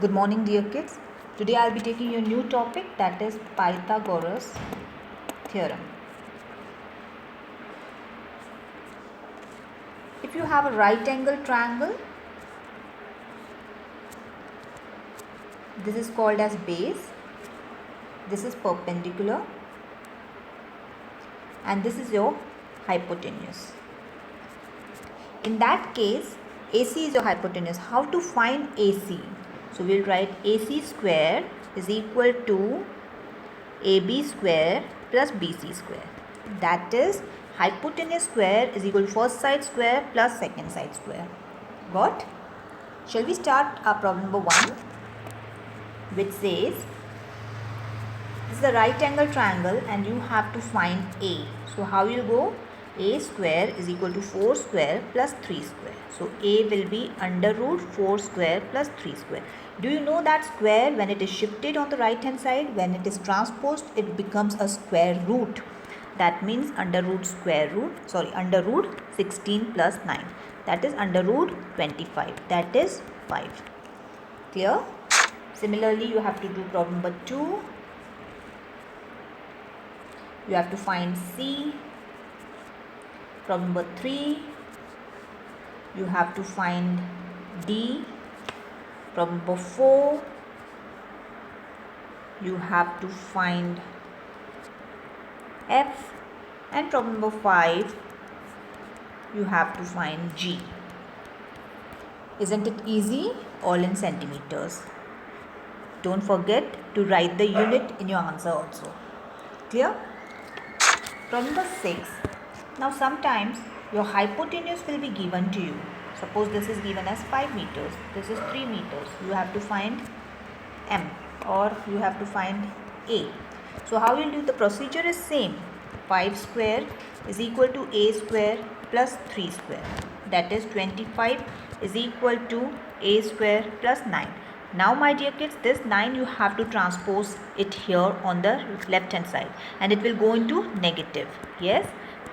Good morning, dear kids. Today I'll be taking a new topic, that is Pythagoras theorem. If you have a right angle triangle, this is called as base, this is perpendicular, and this is your hypotenuse. In that case, AC is your hypotenuse. How to find AC? So we'll write AC square is equal to AB square plus BC square. That is hypotenuse square is equal to first side square plus second side square. Got? Shall we start our problem number 1, which says this is a right angle triangle and you have to find A. So how you go? A square is equal to 4 square plus 3 square. So A will be under root 4 square plus 3 square. Do you know that square, when it is shifted on the right hand side, when it is transposed, it becomes a square root. That means under root 16 plus 9. That is under root 25. That is 5. Clear? Similarly, you have to do problem number 2. You have to find C. Problem number 3, you have to find D. Problem number 4, you have to find F. And problem number 5, you have to find G. Isn't it easy? All in centimeters. Don't forget to write the unit in your answer also. Clear? Problem number 6. Now sometimes your hypotenuse will be given to you. Suppose this is given as 5 meters. This is 3 meters. You have to find M or you have to find A. So how you will do? The procedure is same. 5 square is equal to A square plus 3 square. That is 25 is equal to A square plus 9. Now my dear kids, this 9 you have to transpose it here on the left hand side and it will go into negative. Yes.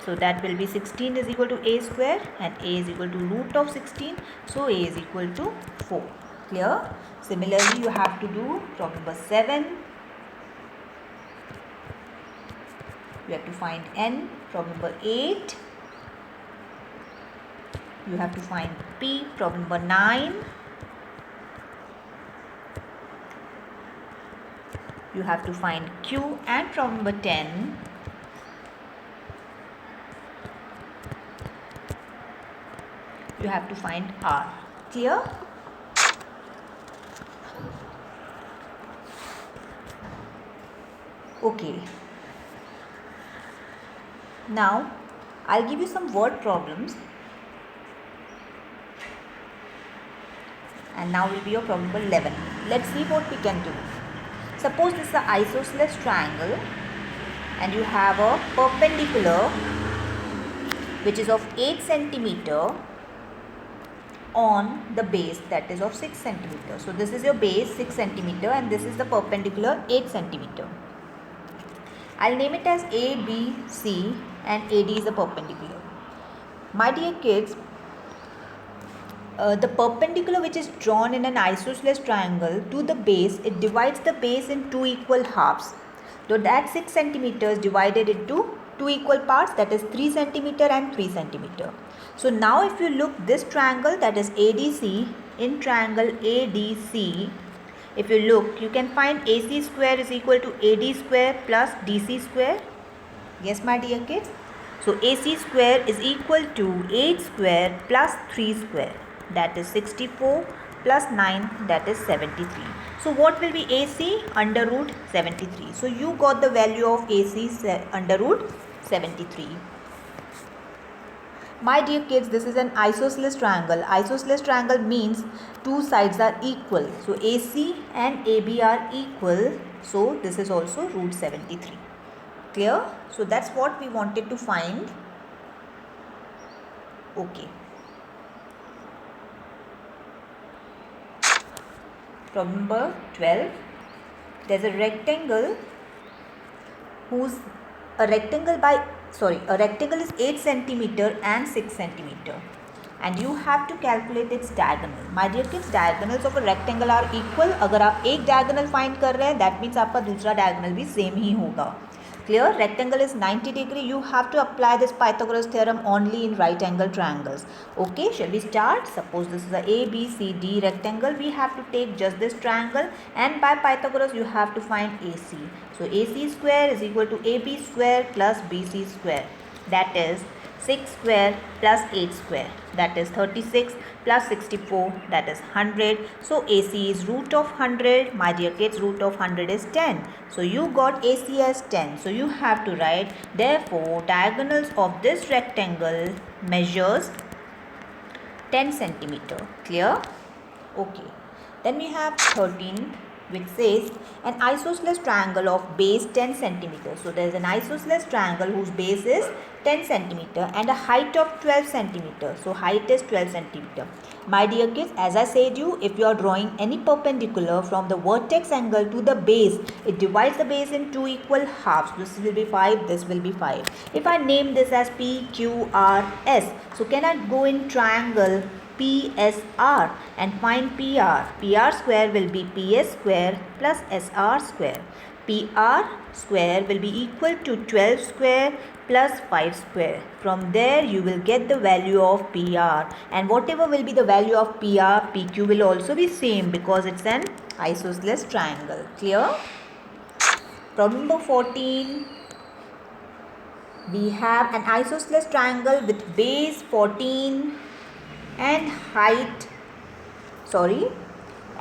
So that will be 16 is equal to A square and A is equal to root of 16. So A is equal to 4. Clear? Similarly, you have to do problem number 7. You have to find N. Problem number 8. You have to find P. Problem number 9. You have to find Q, and problem number 10. You have to find R. Clear? Okay. Now, I'll give you some word problems. And now will be your problem number 11. Let's see what we can do. Suppose this is an isosceles triangle and you have a perpendicular which is of 8 centimeter on the base, that is of 6 centimeter. So this is your base 6 centimeter and this is the perpendicular 8 centimeter. I'll name it as A, B, C and AD is the perpendicular. My dear kids, the perpendicular which is drawn in an isosceles triangle to the base, it divides the base in 2 equal halves. So that 6 centimeters divided into 2 equal parts, that is 3 centimeter and 3 centimeter. So now if you look this triangle, that is ADC, in triangle ADC, if you look, you can find AC square is equal to AD square plus DC square. Yes, my dear kids. So AC square is equal to 8 square plus 3 square. That is 64 plus 9, that is 73. So what will be AC? Under root 73. So you got the value of AC under root 73. My dear kids, this is an isosceles triangle. Isosceles triangle means two sides are equal. So AC and AB are equal. So this is also root 73. Clear? So that's what we wanted to find. Okay. Problem number 12. There's a rectangle a rectangle is 8 centimeter and 6 centimeter. and you have to calculate its diagonal. My dear kids, diagonals of a rectangle are equal. अगर आप एक diagonal find कर रहे हैं, that means आपका दूसरा diagonal भी same ही होगा. Clear? Rectangle is 90 degree. You have to apply this Pythagoras theorem only in right angle triangles. Okay, shall we start? Suppose this is a ABCD rectangle. We have to take just this triangle, and by Pythagoras you have to find AC. So AC square is equal to AB square plus BC square. That is 6 square plus 8 square, that is 36 plus 64, that is 100. So AC is root of 100. My dear kids, root of 100 is 10. So you got AC as 10. So you have to write, therefore diagonals of this rectangle measures 10 centimeter. Clear? Okay. Then we have 13, which says an isosceles triangle of base 10 centimeter. So there is an isosceles triangle whose base is 10 centimeter and a height of 12 centimeter. So height is 12 centimeter. My dear kids, as I said you, if you are drawing any perpendicular from the vertex angle to the base, it divides the base in two equal halves. This will be 5, this will be 5. If I name this as P, Q, R, S, so can I go in triangle PSR and find PR? PR square will be PS square plus SR square. PR square will be equal to 12 square plus 5 square. From there you will get the value of PR, and whatever will be the value of PR, PQ will also be same because it's an isosceles triangle. Clear? Problem number 14. We have an isosceles triangle with base 14 and height,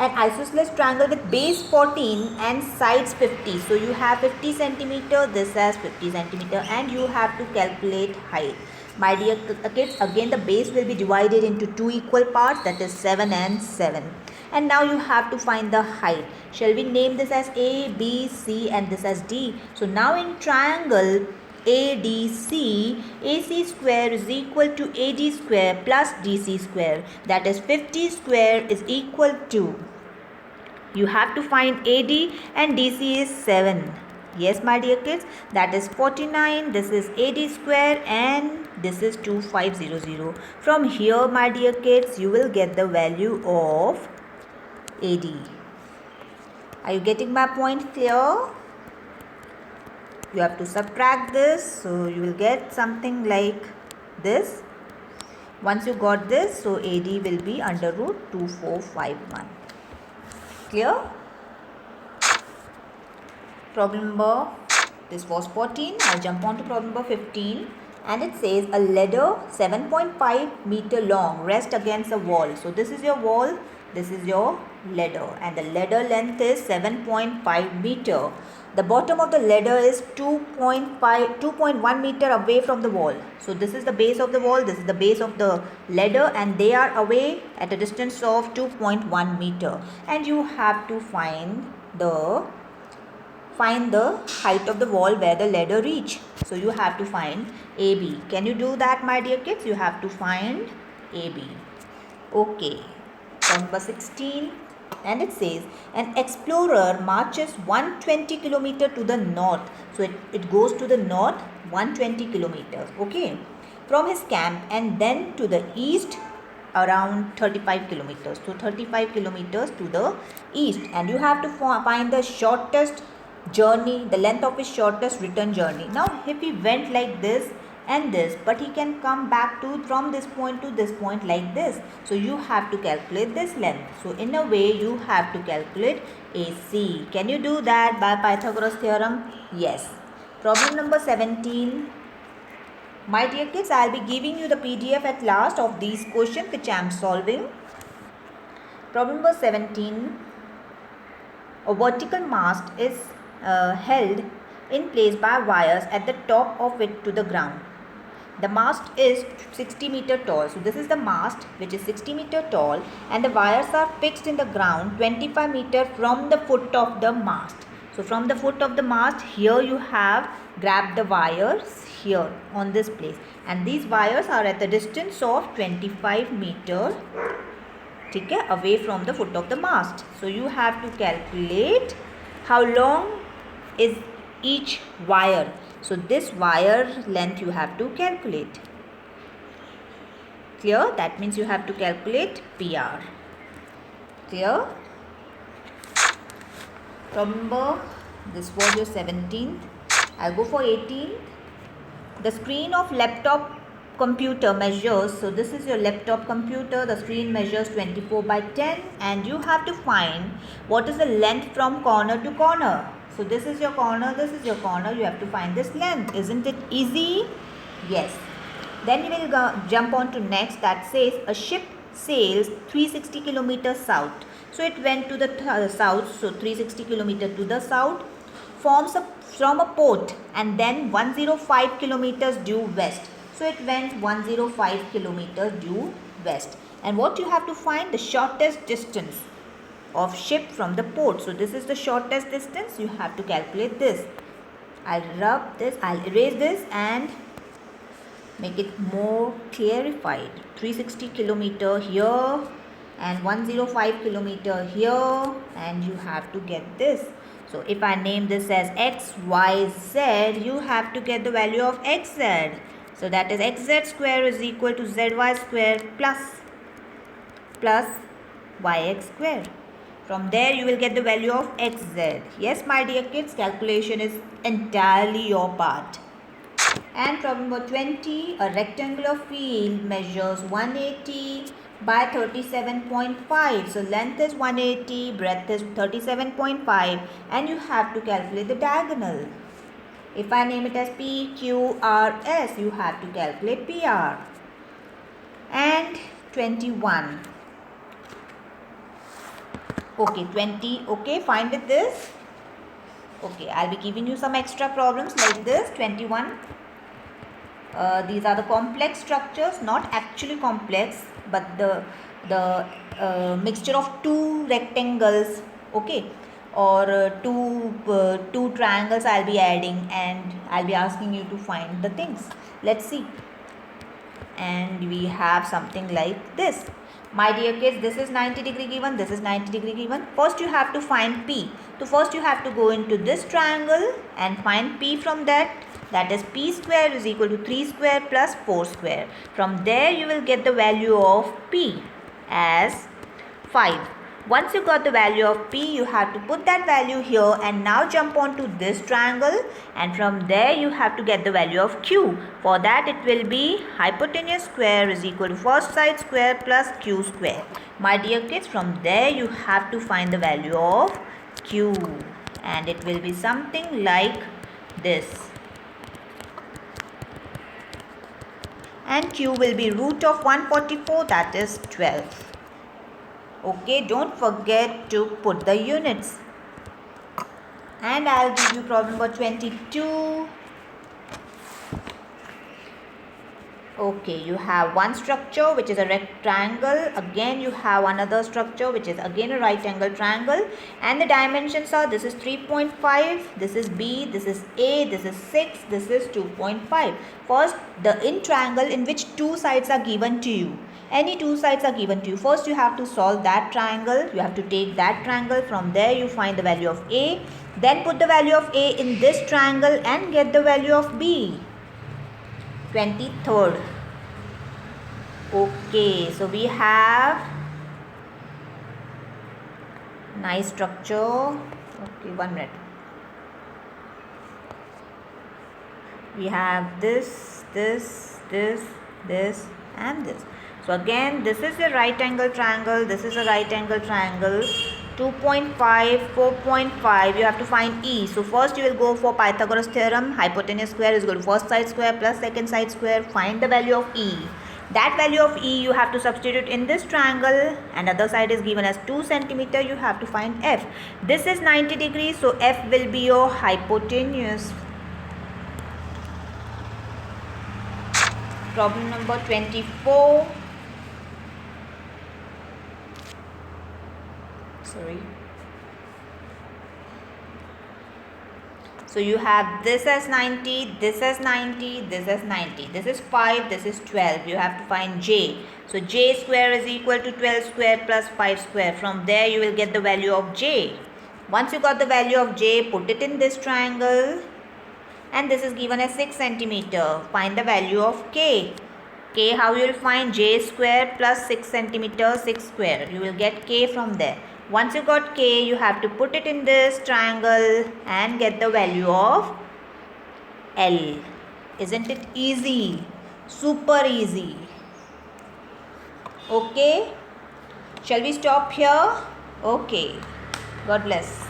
an isosceles triangle with base 14 and sides 50. So you have 50 centimeter, this has 50 centimeter, and you have to calculate height. My dear kids, again the base will be divided into two equal parts, that is 7 and 7. And now you have to find the height. Shall we name this as A, B, C and this as D? So now in triangle ADC, AC square is equal to AD square plus DC square, that is 50 square is equal to, you have to find AD and DC is 7. Yes my dear kids, that is 49, this is AD square and this is 2500. From here my dear kids, you will get the value of AD. Are you getting my point clear? You have to subtract this, so you will get something like this. Once you got this, so AD will be under root 2451. Clear? Problem number, this was 14. I'll jump on to problem number 15, and it says a ladder 7.5 meter long rests against a wall. So this is your wall, this is your ladder, and the ladder length is 7.5 meter. The bottom of the ladder is 2.1 meter away from the wall. So this is the base of the wall, this is the base of the ladder, and they are away at a distance of 2.1 meter. And you have to find the height of the wall where the ladder reach. So you have to find AB. Can you do that my dear kids? You have to find AB. Okay. Number 16. And it says an explorer marches 120 kilometer to the north. So it goes to the north 120 kilometers, okay, from his camp, and then to the east around 35 kilometers. So 35 kilometers to the east, and you have to find the shortest journey, the length of his shortest return journey. Now if he went like this and this, but he can come back to from this point to this point like this. So you have to calculate this length. So in a way you have to calculate AC. Can you do that by Pythagoras theorem? Yes. Problem number 17. My dear kids, I will be giving you the PDF at last of these questions which I am solving. Problem number 17. A vertical mast is held in place by wires at the top of it to the ground. The mast is 60 meter tall. So this is the mast which is 60 meter tall, and the wires are fixed in the ground 25 meter from the foot of the mast. So from the foot of the mast, here you have grabbed the wires here on this place, and these wires are at the distance of 25 meter away from the foot of the mast. So you have to calculate how long is each wire. So this wire length you have to calculate. Clear? That means you have to calculate PR. Clear? Remember, this was your 17th. I'll go for 18th. The screen of laptop computer measures, so this is your laptop computer, the screen measures 24 by 10 and you have to find what is the length from corner to corner. So this is your corner, this is your corner, you have to find this length. Isn't it easy? Yes. Then we will jump on to next, that says a ship sails 360 kilometers south. So it went to the south, so 360 kilometers to the south, forms from a port and then 105 kilometers due west. So it went 105 kilometers due west. And what you have to find, the shortest distance of ship from the port. So this is the shortest distance, you have to calculate this. I'll erase this and make it more clarified. 360 kilometer here and 105 kilometer here, and you have to get this. So if I name this as x, y, z, you have to get the value of xz. So that is xz square is equal to zy square plus yx square. From there you will get the value of xz. Yes, my dear kids, calculation is entirely your part. And problem number 20, a rectangular field measures 180 by 37.5. So length is 180, breadth is 37.5 and you have to calculate the diagonal. If I name it as P, Q, R, S, you have to calculate PR. And 21. Okay, 20. Okay, fine with this. Okay, I'll be giving you some extra problems like this. 21. These are the complex structures, not actually complex, but the mixture of two rectangles, okay, or two triangles I'll be adding, and I'll be asking you to find the things. Let's see. And we have something like this. My dear kids, this is 90 degree given, this is 90 degree given. First you have to find P. So first you have to go into this triangle and find P from that. That is P square is equal to 3 square plus 4 square. From there you will get the value of P as 5. Once you got the value of P, you have to put that value here and now jump on to this triangle, and from there you have to get the value of Q. For that it will be hypotenuse square is equal to first side square plus Q square. My dear kids, from there you have to find the value of Q, and it will be something like this. And Q will be root of 144, that is 12. Okay, don't forget to put the units. And I'll give you problem number 22. Okay, you have one structure which is a rectangle. Again you have another structure which is again a right angle triangle, and the dimensions are, this is 3.5, this is B, this is A, this is 6, this is 2.5. First, the in triangle in which two sides are given to you. Any two sides are given to you. First you have to solve that triangle. You have to take that triangle. From there you find the value of A. Then put the value of A in this triangle and get the value of B. 23rd. Okay, so we have nice structure. Okay, 1 minute. We have this, and this. So again, this is a right angle triangle, this is a right angle triangle. 2.5, 4.5, you have to find E. So first you will go for Pythagoras theorem, hypotenuse square is equal to first side square plus second side square. Find the value of E. That value of E you have to substitute in this triangle, and other side is given as 2 centimeter. You have to find F. This is 90 degrees, so F will be your hypotenuse. Problem number 24. Sorry. So you have this as 90, this as 90, this as 90. This is 5, this is 12. You have to find J. So J square is equal to 12 square plus 5 square. From there you will get the value of J. Once you got the value of J, put it in this triangle. And this is given as 6 centimeter. Find the value of K. K K, how you will find? J square plus 6 centimeters, 6 square. You will get K from there. Once you got K, you have to put it in this triangle and get the value of L. Isn't it easy? Super easy. Okay. Shall we stop here? Okay. God bless.